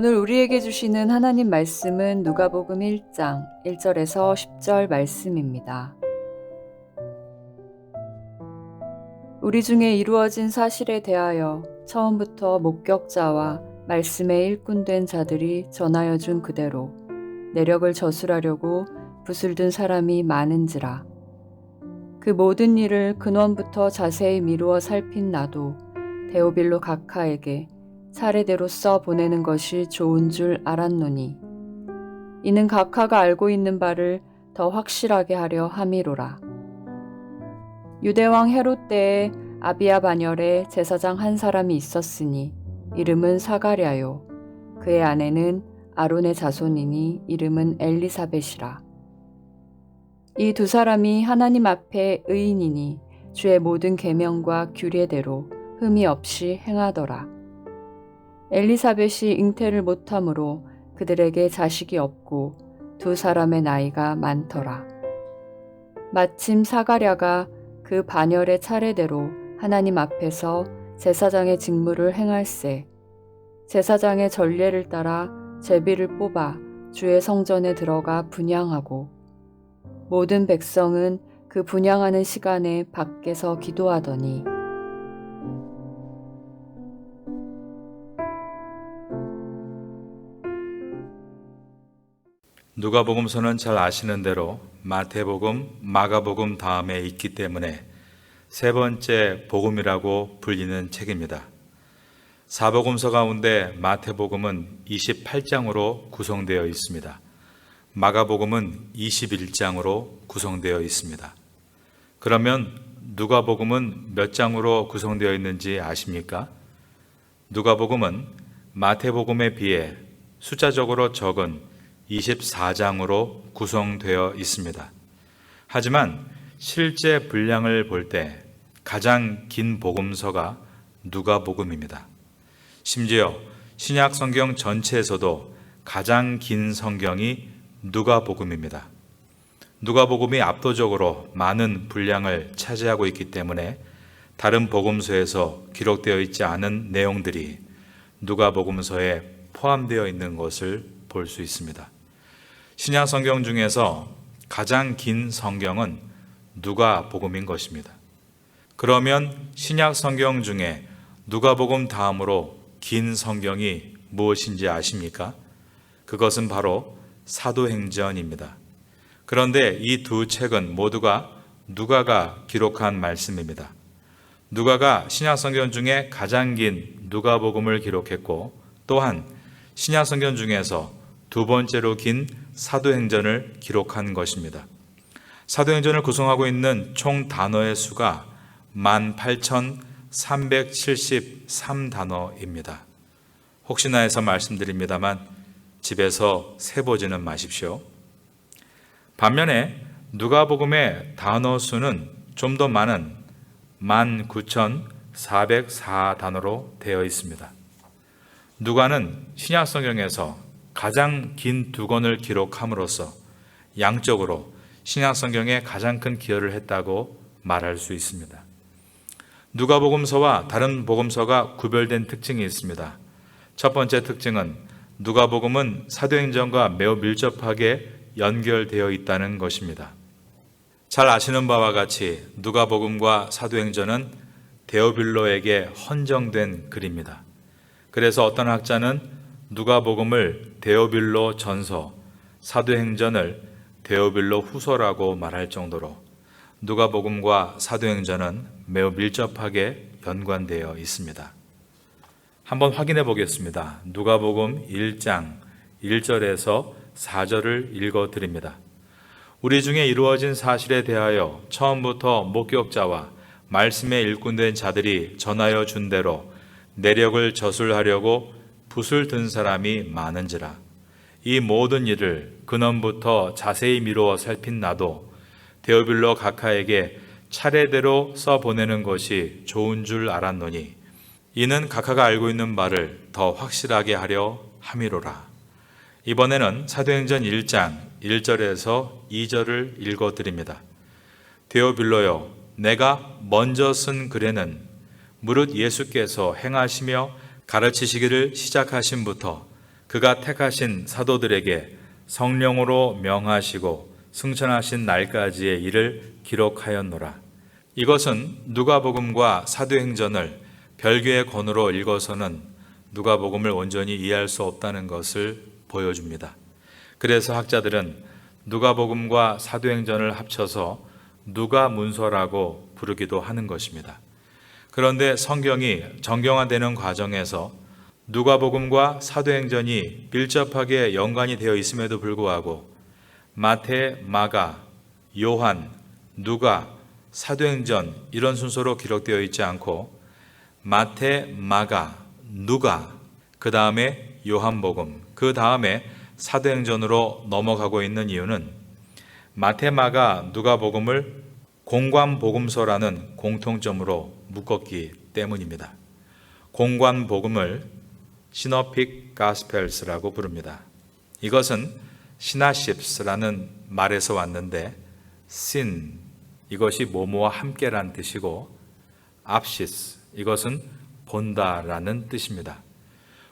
오늘 우리에게 주시는 하나님 말씀은 누가복음 1장 1절에서 10절 말씀입니다. 우리 중에 이루어진 사실에 대하여 처음부터 목격자와 말씀의 일꾼된 자들이 전하여 준 그대로 내력을 저술하려고 붓을 든 사람이 많은지라. 그 모든 일을 근원부터 자세히 미루어 살핀 나도 데오빌로 각하에게 차례대로 써 보내는 것이 좋은 줄 알았노니 이는 각하가 알고 있는 바를 더 확실하게 하려 함이로라. 유대왕 헤롯 때에 아비야 반열에 제사장 한 사람이 있었으니 이름은 사가랴요. 그의 아내는 아론의 자손이니 이름은 엘리사벳이라. 이 두 사람이 하나님 앞에 의인이니 주의 모든 계명과 규례대로 흠이 없이 행하더라. 엘리사벳이 잉태를 못함으로 그들에게 자식이 없고 두 사람의 나이가 많더라. 마침 사가랴가 그 반열의 차례대로 하나님 앞에서 제사장의 직무를 행할세 제사장의 전례를 따라 제비를 뽑아 주의 성전에 들어가 분향하고 모든 백성은 그 분향하는 시간에 밖에서 기도하더니 누가복음서는 잘 아시는 대로 마태복음, 마가복음 다음에 있기 때문에 세 번째 복음이라고 불리는 책입니다. 사복음서 가운데 마태복음은 28장으로 구성되어 있습니다. 마가복음은 21장으로 구성되어 있습니다. 그러면 누가복음은 몇 장으로 구성되어 있는지 아십니까? 누가복음은 마태복음에 비해 숫자적으로 적은 24장으로 구성되어 있습니다. 하지만 실제 분량을 볼 때 가장 긴 복음서가 누가복음입니다. 심지어 신약 성경 전체에서도 가장 긴 성경이 누가복음입니다. 누가복음이 압도적으로 많은 분량을 차지하고 있기 때문에 다른 복음서에서 기록되어 있지 않은 내용들이 누가복음서에 포함되어 있는 것을 볼 수 있습니다. 신약 성경 중에서 가장 긴 성경은 누가복음인 것입니다. 그러면 신약 성경 중에 누가복음 다음으로 긴 성경이 무엇인지 아십니까? 그것은 바로 사도행전입니다. 그런데 이 두 책은 모두가 누가가 기록한 말씀입니다. 누가가 신약 성경 중에 가장 긴 누가복음을 기록했고 또한 신약 성경 중에서 두 번째로 긴 사도행전을 기록한 것입니다. 사도행전을 구성하고 있는 총 단어의 수가 18,373단어입니다. 혹시나 해서 말씀드립니다만 집에서 세보지는 마십시오. 반면에 누가복음의 단어 수는 좀 더 많은 19,404단어로 되어 있습니다. 누가는 신약 성경에서 가장 긴 두 권을 기록함으로써 양적으로 신약 성경에 가장 큰 기여를 했다고 말할 수 있습니다. 누가복음서와 다른 복음서가 구별된 특징이 있습니다. 첫 번째 특징은 누가복음은 사도행전과 매우 밀접하게 연결되어 있다는 것입니다. 잘 아시는 바와 같이 누가복음과 사도행전은 데오빌로에게 헌정된 글입니다. 그래서 어떤 학자는 누가복음을 데오빌로 전서, 사도행전을 데오빌로 후서라고 말할 정도로 누가복음과 사도행전은 매우 밀접하게 연관되어 있습니다. 한번 확인해 보겠습니다. 누가복음 1장 1절에서 4절을 읽어 드립니다. 우리 중에 이루어진 사실에 대하여 처음부터 목격자와 말씀에 일꾼된 자들이 전하여 준 대로 내력을 저술하려고 붓을 든 사람이 많은지라. 이 모든 일을 근원부터 자세히 미루어 살핀 나도 데오빌로 각하에게 차례대로 써 보내는 것이 좋은 줄 알았노니 이는 각하가 알고 있는 바를 더 확실하게 하려 함이로라. 이번에는 사도행전 1장 1절에서 2절을 읽어드립니다. 데오빌로여, 내가 먼저 쓴 글에는 무릇 예수께서 행하시며 가르치시기를 시작하심부터 그가 택하신 사도들에게 성령으로 명하시고 승천하신 날까지의 일을 기록하였노라. 이것은 누가복음과 사도행전을 별개의 권으로 읽어서는 누가복음을 온전히 이해할 수 없다는 것을 보여줍니다. 그래서 학자들은 누가복음과 사도행전을 합쳐서 누가문서라고 부르기도 하는 것입니다. 그런데 성경이 정경화되는 과정에서 누가복음과 사도행전이 밀접하게 연관이 되어 있음에도 불구하고 마태, 마가, 요한, 누가, 사도행전 이런 순서로 기록되어 있지 않고 마태, 마가, 누가, 그 다음에 요한복음, 그 다음에 사도행전으로 넘어가고 있는 이유는 마태, 마가, 누가복음을 공관복음서라는 공통점으로 묶었기 때문입니다. 공관복음을 시놉틱 가스펠스라고 부릅니다. 이것은 시나십스라는 말에서 왔는데 신 이것이 뭐뭐와 함께란 뜻이고 압시스 이것은 본다라는 뜻입니다.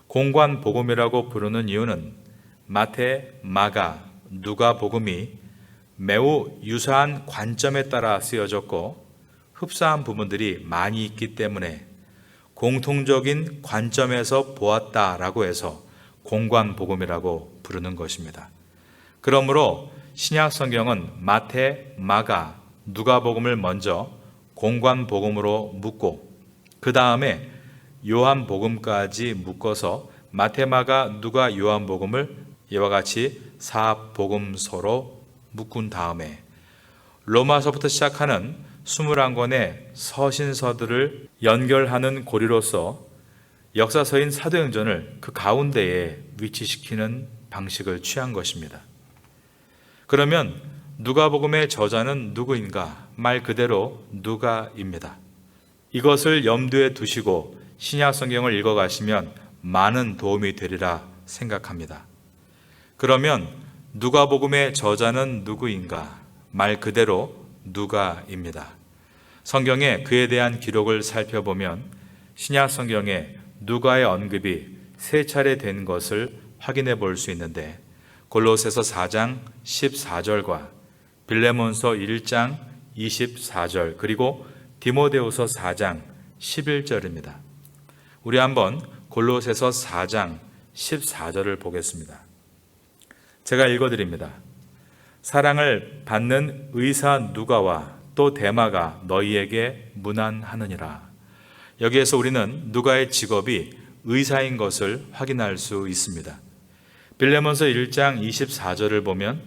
공관복음이라고 부르는 이유는 마태, 마가, 누가복음이 매우 유사한 관점에 따라 쓰여졌고 흡사한 부분들이 많이 있기 때문에 공통적인 관점에서 보았다라고 해서 공관복음이라고 부르는 것입니다. 그러므로 신약 성경은 마태, 마가, 누가복음을 먼저 공관복음으로 묶고 그 다음에 요한복음까지 묶어서 마태, 마가, 누가, 요한복음을 이와 같이 사복음서로 묶은 다음에 로마서부터 시작하는 21권의 서신서들을 연결하는 고리로서 역사서인 사도행전을 그 가운데에 위치시키는 방식을 취한 것입니다. 그러면 누가복음의 저자는 누구인가? 말 그대로 누가입니다. 이것을 염두에 두시고 신약 성경을 읽어가시면 많은 도움이 되리라 생각합니다. 그러면 누가복음의 저자는 누구인가? 말 그대로 누가입니다. 성경에 그에 대한 기록을 살펴보면 신약 성경에 누가의 언급이 3차례 된 것을 확인해 볼 수 있는데 골로새서 4장 14절과 빌레몬서 1장 24절 그리고 디모데후서 4장 11절입니다. 우리 한번 골로새서 4장 14절을 보겠습니다. 제가 읽어드립니다. 사랑을 받는 의사 누가와 또 데마가 너희에게 문안하느니라. 여기에서 우리는 누가의 직업이 의사인 것을 확인할 수 있습니다. 빌레몬서 1장 24절을 보면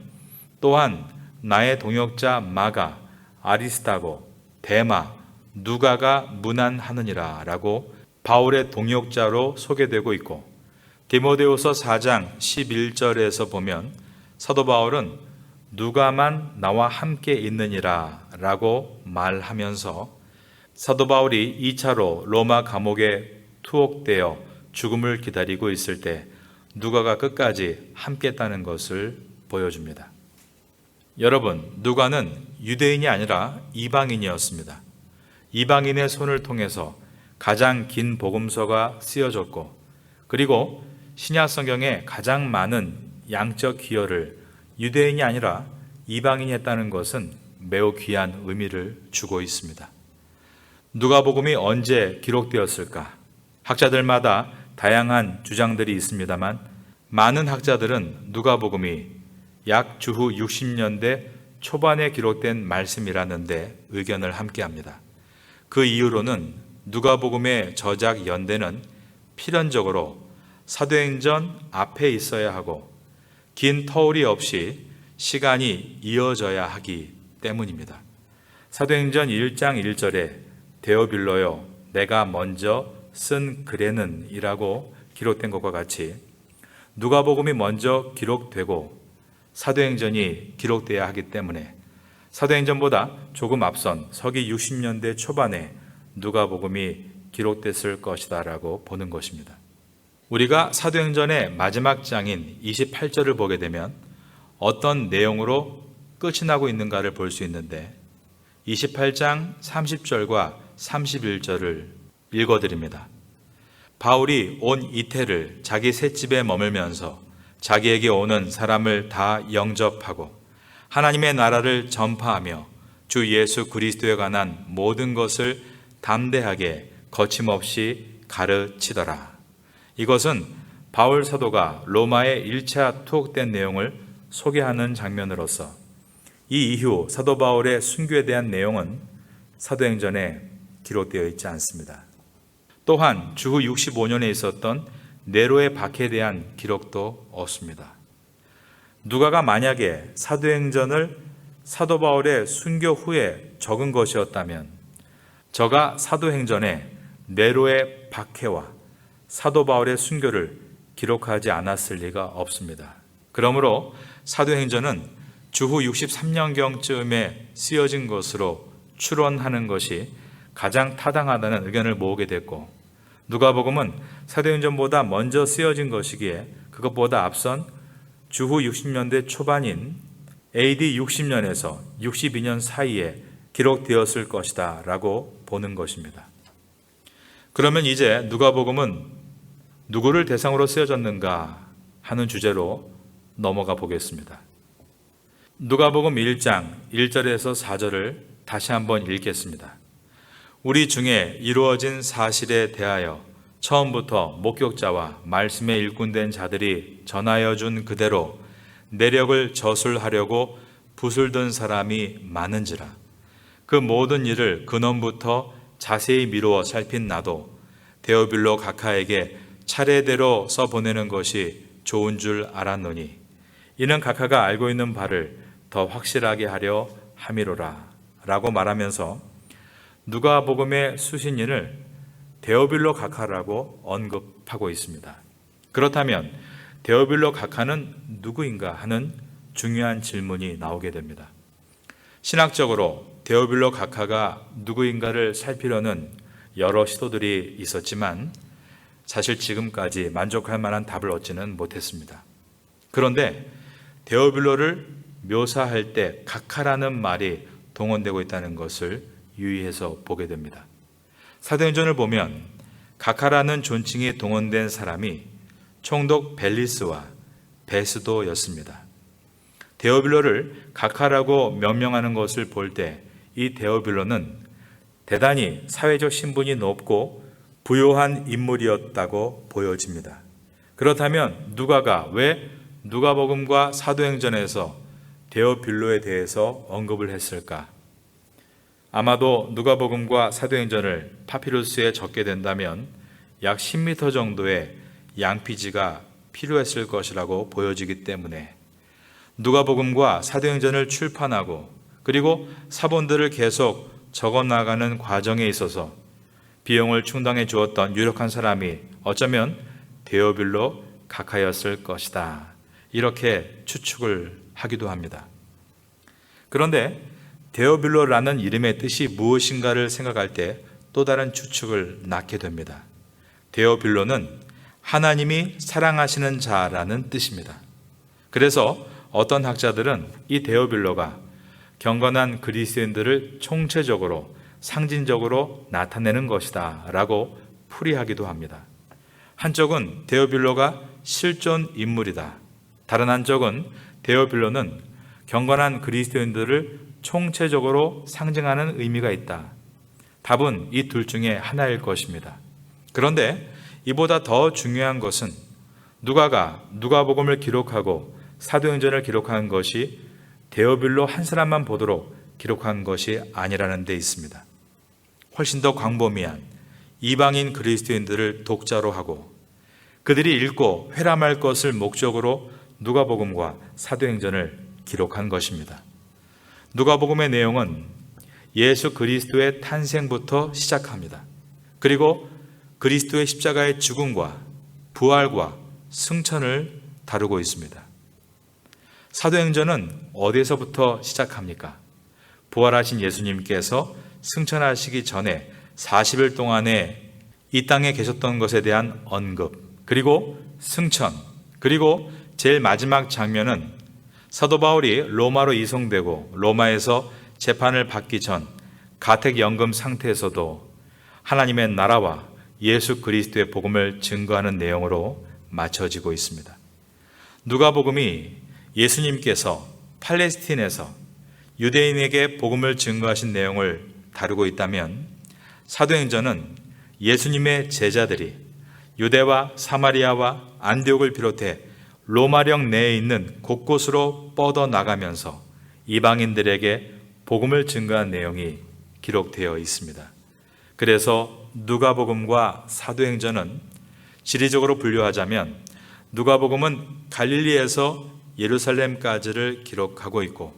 또한 나의 동역자 마가, 아리스타고, 데마, 누가가 문안하느니라 라고 바울의 동역자로 소개되고 있고 디모데후서 4장 11절에서 보면 사도 바울은 누가만 나와 함께 있느니라 라고 말하면서 사도 바울이 2차로 로마 감옥에 투옥되어 죽음을 기다리고 있을 때 누가가 끝까지 함께했다는 것을 보여줍니다. 여러분, 누가는 유대인이 아니라 이방인이었습니다. 이방인의 손을 통해서 가장 긴 복음서가 쓰여졌고 그리고 신약 성경에 가장 많은 양적 기여를 유대인이 아니라 이방인이 했다는 것은 매우 귀한 의미를 주고 있습니다. 누가복음이 언제 기록되었을까? 학자들마다 다양한 주장들이 있습니다만 많은 학자들은 누가복음이 약 주후 60년대 초반에 기록된 말씀이라는데 의견을 함께합니다. 그 이유로는 누가복음의 저작 연대는 필연적으로 사도행전 앞에 있어야 하고 긴 터울이 없이 시간이 이어져야 하기 때문입니다. 사도행전 1장 1절에 데오빌로요 내가 먼저 쓴 글에는 이라고 기록된 것과 같이 누가복음이 먼저 기록되고 사도행전이 기록되어야 하기 때문에 사도행전보다 조금 앞선 서기 60년대 초반에 누가복음이 기록됐을 것이다 라고 보는 것입니다. 우리가 사도행전의 마지막 장인 28절을 보게 되면 어떤 내용으로 끝이 나고 있는가를 볼 수 있는데 28장 30절과 31절을 읽어드립니다. 바울이 온 이태를 자기 셋집에 머물면서 자기에게 오는 사람을 다 영접하고 하나님의 나라를 전파하며 주 예수 그리스도에 관한 모든 것을 담대하게 거침없이 가르치더라. 이것은 바울 사도가 로마에 1차 투옥된 내용을 소개하는 장면으로서 이 이후 사도 바울의 순교에 대한 내용은 사도행전에 기록되어 있지 않습니다. 또한 주후 65년에 있었던 네로의 박해에 대한 기록도 없습니다. 누가가 만약에 사도행전을 사도 바울의 순교 후에 적은 것이었다면 저가 사도행전에 네로의 박해와 사도 바울의 순교를 기록하지 않았을 리가 없습니다. 그러므로 사도행전은 주후 63년경쯤에 쓰여진 것으로 추론하는 것이 가장 타당하다는 의견을 모으게 됐고, 누가복음은 사도행전보다 먼저 쓰여진 것이기에 그것보다 앞선 주후 60년대 초반인 AD 60년에서 62년 사이에 기록되었을 것이다 라고 보는 것입니다. 그러면 이제 누가복음은 누구를 대상으로 쓰여졌는가 하는 주제로 넘어가 보겠습니다. 누가복음 1장 1절에서 4절을 다시 한번 읽겠습니다. 우리 중에 이루어진 사실에 대하여 처음부터 목격자와 말씀에 일꾼된 자들이 전하여 준 그대로 내력을 저술하려고 붓을 든 사람이 많은지라. 그 모든 일을 근원부터 자세히 미루어 살핀 나도 데오빌로 각하에게 차례대로 써보내는 것이 좋은 줄 알았노니 이는 각하가 알고 있는 바를 더 확실하게 하려 함이로라 라고 말하면서 누가복음의 수신인을 데오빌로 각하라고 언급하고 있습니다. 그렇다면 데오빌로 각하는 누구인가 하는 중요한 질문이 나오게 됩니다. 신학적으로 데오빌로 각하가 누구인가를 살피려는 여러 시도들이 있었지만 사실 지금까지 만족할 만한 답을 얻지는 못했습니다. 그런데 데오빌로를 묘사할 때 각하라는 말이 동원되고 있다는 것을 유의해서 보게 됩니다. 사도행전을 보면 각하라는 존칭이 동원된 사람이 총독 벨리스와 베스도였습니다. 데오빌로를 각하라고 명명하는 것을 볼 때 이 데오빌로는 대단히 사회적 신분이 높고 부요한 인물이었다고 보여집니다. 그렇다면 누가가 왜 누가복음과 사도행전에서 데오빌로에 대해서 언급을 했을까? 아마도 누가복음과 사도행전을 파피루스에 적게 된다면 약 10m 정도의 양피지가 필요했을 것이라고 보여지기 때문에 누가복음과 사도행전을 출판하고 그리고 사본들을 계속 적어나가는 과정에 있어서 비용을 충당해 주었던 유력한 사람이 어쩌면 데오빌로 각하였을 것이다. 이렇게 추측을 하기도 합니다. 그런데 데오빌로라는 이름의 뜻이 무엇인가를 생각할 때 또 다른 추측을 낳게 됩니다. 데오빌로는 하나님이 사랑하시는 자라는 뜻입니다. 그래서 어떤 학자들은 이 데오빌로가 경건한 그리스도인들을 총체적으로 상징적으로 나타내는 것이다 라고 풀이하기도 합니다. 한쪽은 데오빌로가 실존 인물이다. 다른 한쪽은 데오빌로는 경건한 그리스도인들을 총체적으로 상징하는 의미가 있다. 답은 이 둘 중에 하나일 것입니다. 그런데 이보다 더 중요한 것은 누가가 누가복음을 기록하고 사도행전을 기록한 것이 데오빌로 한 사람만 보도록 기록한 것이 아니라는 데 있습니다. 훨씬 더 광범위한 이방인 그리스도인들을 독자로 하고 그들이 읽고 회람할 것을 목적으로 누가복음과 사도행전을 기록한 것입니다. 누가복음의 내용은 예수 그리스도의 탄생부터 시작합니다. 그리고 그리스도의 십자가의 죽음과 부활과 승천을 다루고 있습니다. 사도행전은 어디에서부터 시작합니까? 부활하신 예수님께서 승천하시기 전에 40일 동안에 이 땅에 계셨던 것에 대한 언급, 그리고 승천, 그리고 제일 마지막 장면은 사도 바울이 로마로 이송되고 로마에서 재판을 받기 전 가택연금 상태에서도 하나님의 나라와 예수 그리스도의 복음을 증거하는 내용으로 맞춰지고 있습니다. 누가복음이 예수님께서 팔레스틴에서 유대인에게 복음을 증거하신 내용을 다루고 있다면, 사도행전은 예수님의 제자들이 유대와 사마리아와 안디옥을 비롯해 로마령 내에 있는 곳곳으로 뻗어나가면서 이방인들에게 복음을 증거한 내용이 기록되어 있습니다. 그래서 누가복음과 사도행전은 지리적으로 분류하자면 누가복음은 갈릴리에서 예루살렘까지를 기록하고 있고,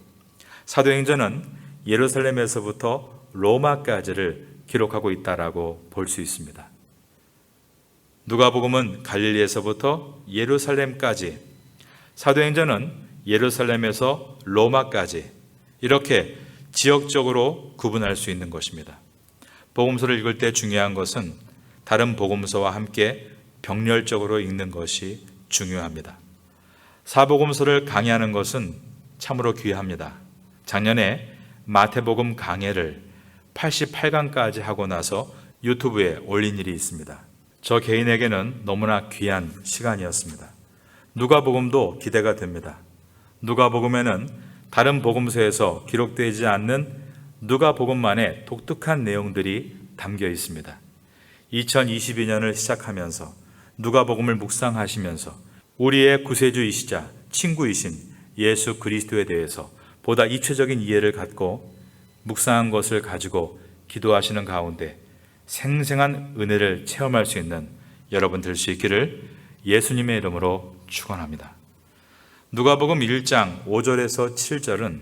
사도행전은 예루살렘에서부터 로마까지를 기록하고 있다라고 볼 수 있습니다. 누가복음은 갈릴리에서부터 예루살렘까지, 사도행전은 예루살렘에서 로마까지, 이렇게 지역적으로 구분할 수 있는 것입니다. 복음서를 읽을 때 중요한 것은 다른 복음서와 함께 병렬적으로 읽는 것이 중요합니다. 사복음서를 강의하는 것은 참으로 귀합니다. 작년에 마태복음 강해를 88강까지 하고 나서 유튜브에 올린 일이 있습니다. 저 개인에게는 너무나 귀한 시간이었습니다. 누가복음도 기대가 됩니다. 누가복음에는 다른 복음서에서 기록되지 않는 누가복음만의 독특한 내용들이 담겨 있습니다. 2022년을 시작하면서 누가복음을 묵상하시면서 우리의 구세주이시자 친구이신 예수 그리스도에 대해서 보다 입체적인 이해를 갖고 묵상한 것을 가지고 기도하시는 가운데 생생한 은혜를 체험할 수 있는 여러분 될 수 있기를 예수님의 이름으로 축원합니다. 누가복음 1장 5절에서 7절은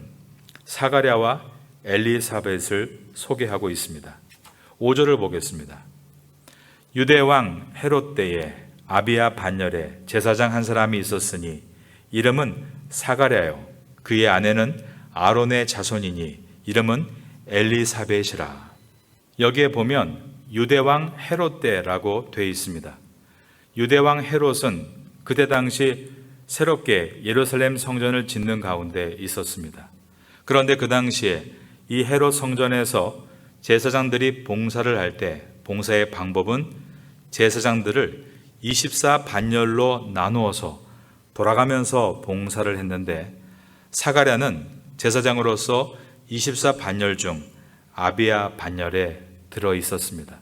사가랴와 엘리사벳을 소개하고 있습니다. 5절을 보겠습니다. 유대왕 헤롯 때에 아비야 반열에 제사장 한 사람이 있었으니 이름은 사가랴요, 그의 아내는 아론의 자손이니 이름은 엘리사벳이라. 여기에 보면 유대왕 헤롯 때라고 되어 있습니다. 유대왕 헤롯은 그때 당시 새롭게 예루살렘 성전을 짓는 가운데 있었습니다. 그런데 그 당시에 이 헤롯 성전에서 제사장들이 봉사를 할 때 봉사의 방법은 제사장들을 24반열로 나누어서 돌아가면서 봉사를 했는데, 사가랴는 제사장으로서 24반열 중 아비야 반열에 들어 있었습니다.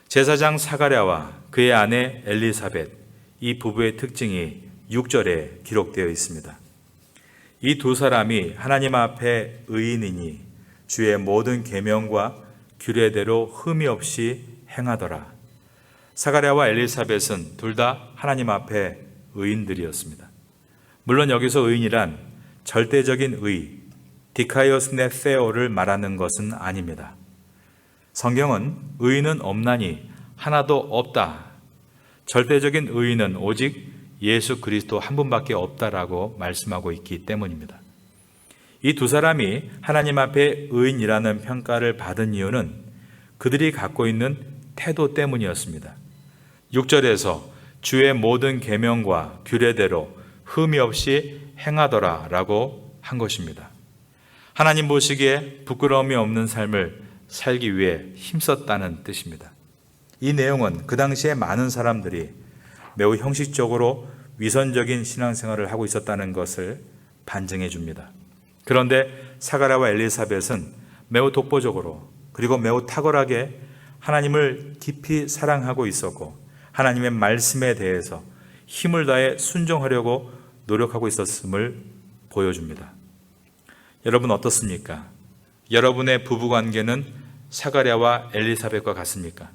제사장 사가랴와 그의 아내 엘리사벳, 이 부부의 특징이 6절에 기록되어 있습니다. 이 두 사람이 하나님 앞에 의인이니 주의 모든 계명과 규례대로 흠이 없이 행하더라. 사가랴와 엘리사벳은 둘 다 하나님 앞에 의인들이었습니다. 물론 여기서 의인이란 절대적인 의, 디카이오스네 세오를 말하는 것은 아닙니다. 성경은 의인은 없나니 하나도 없다, 절대적인 의인은 오직 예수 그리스도 한 분밖에 없다라고 말씀하고 있기 때문입니다. 이 두 사람이 하나님 앞에 의인이라는 평가를 받은 이유는 그들이 갖고 있는 태도 때문이었습니다. 6절에서 주의 모든 계명과 규례대로 흠이 없이 행하더라 라고 한 것입니다. 하나님 보시기에 부끄러움이 없는 삶을 살기 위해 힘썼다는 뜻입니다. 이 내용은 그 당시에 많은 사람들이 매우 형식적으로 위선적인 신앙생활을 하고 있었다는 것을 반증해 줍니다. 그런데 사가랴와 엘리사벳은 매우 독보적으로 그리고 매우 탁월하게 하나님을 깊이 사랑하고 있었고, 하나님의 말씀에 대해서 힘을 다해 순종하려고 노력하고 있었음을 보여줍니다. 여러분 어떻습니까? 여러분의 부부관계는 사가랴와 엘리사벳과 같습니까?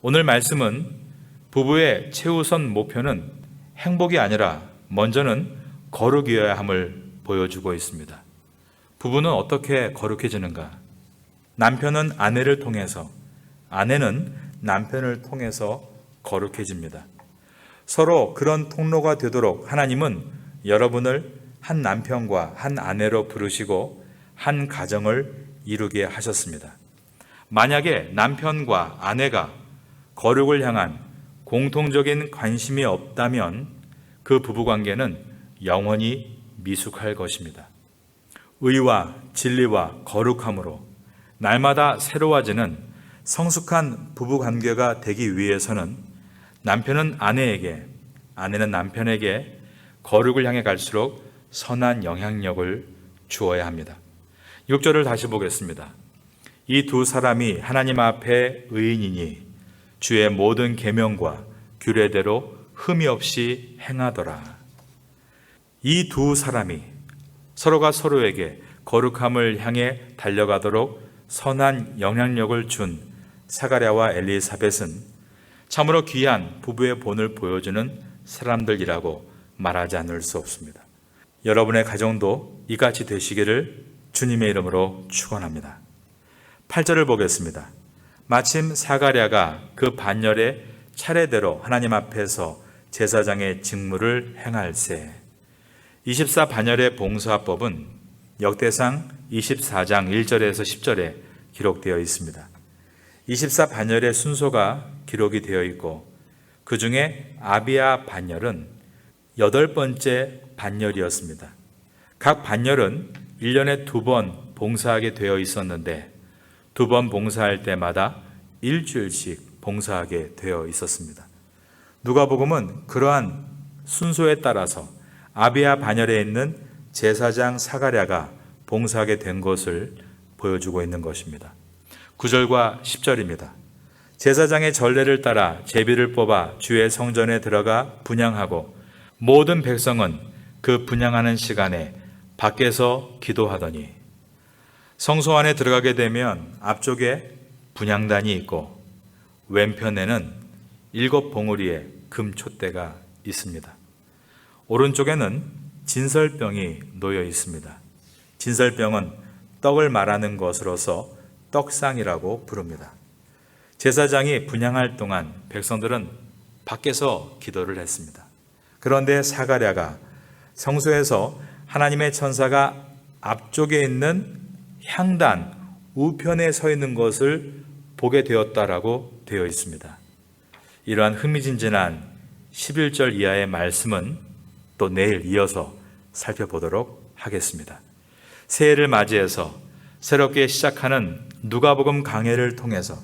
오늘 말씀은 부부의 최우선 목표는 행복이 아니라 먼저는 거룩이어야 함을 보여주고 있습니다. 부부는 어떻게 거룩해지는가? 남편은 아내를 통해서, 아내는 남편을 통해서 거룩해집니다. 서로 그런 통로가 되도록 하나님은 여러분을 한 남편과 한 아내로 부르시고 한 가정을 이루게 하셨습니다. 만약에 남편과 아내가 거룩을 향한 공통적인 관심이 없다면 그 부부관계는 영원히 미숙할 것입니다. 의와 진리와 거룩함으로 날마다 새로워지는 성숙한 부부 관계가 되기 위해서는 남편은 아내에게, 아내는 남편에게 거룩을 향해 갈수록 선한 영향력을 주어야 합니다. 6절을 다시 보겠습니다. 이 두 사람이 하나님 앞에 의인이니 주의 모든 계명과 규례대로 흠이 없이 행하더라. 이 두 사람이 서로가 서로에게 거룩함을 향해 달려가도록 선한 영향력을 준 사가랴와 엘리사벳은 참으로 귀한 부부의 본을 보여주는 사람들이라고 말하지 않을 수 없습니다. 여러분의 가정도 이같이 되시기를 주님의 이름으로 축원합니다. 8절을 보겠습니다. 마침 사가랴가 그 반열에 차례대로 하나님 앞에서 제사장의 직무를 행할세. 24 반열의 봉사법은 역대상 24장 1절에서 10절에 기록되어 있습니다. 24 반열의 순서가 기록이 되어 있고 그 중에 아비야 반열은 8번째 반열이었습니다. 각 반열은 1년에 2번 봉사하게 되어 있었는데 2번 봉사할 때마다 일주일씩 봉사하게 되어 있었습니다. 누가복음은 그러한 순서에 따라서 아비야 반열에 있는 제사장 사가랴가 봉사하게 된 것을 보여주고 있는 것입니다. 9절과 10절입니다. 제사장의 전례를 따라 제비를 뽑아 주의 성전에 들어가 분향하고 모든 백성은 그 분향하는 시간에 밖에서 기도하더니 성소 안에 들어가게 되면 앞쪽에 분향단이 있고 왼편에는 7 봉우리의 금 촛대가 있습니다. 오른쪽에는 진설병이 놓여 있습니다. 진설병은 떡을 말하는 것으로서 떡상이라고 부릅니다. 제사장이 분향할 동안 백성들은 밖에서 기도를 했습니다. 그런데 사가랴가 성소에서 하나님의 천사가 앞쪽에 있는 향단 우편에 서 있는 것을 보게 되었다라고 되어 있습니다. 이러한 흥미진진한 11절 이하의 말씀은 또 내일 이어서 살펴보도록 하겠습니다. 새해를 맞이해서 새롭게 시작하는 누가복음 강해를 통해서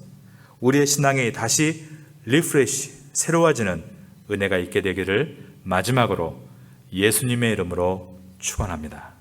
우리의 신앙이 다시 리프레시, 새로워지는 은혜가 있게 되기를 마지막으로 예수님의 이름으로 축원합니다.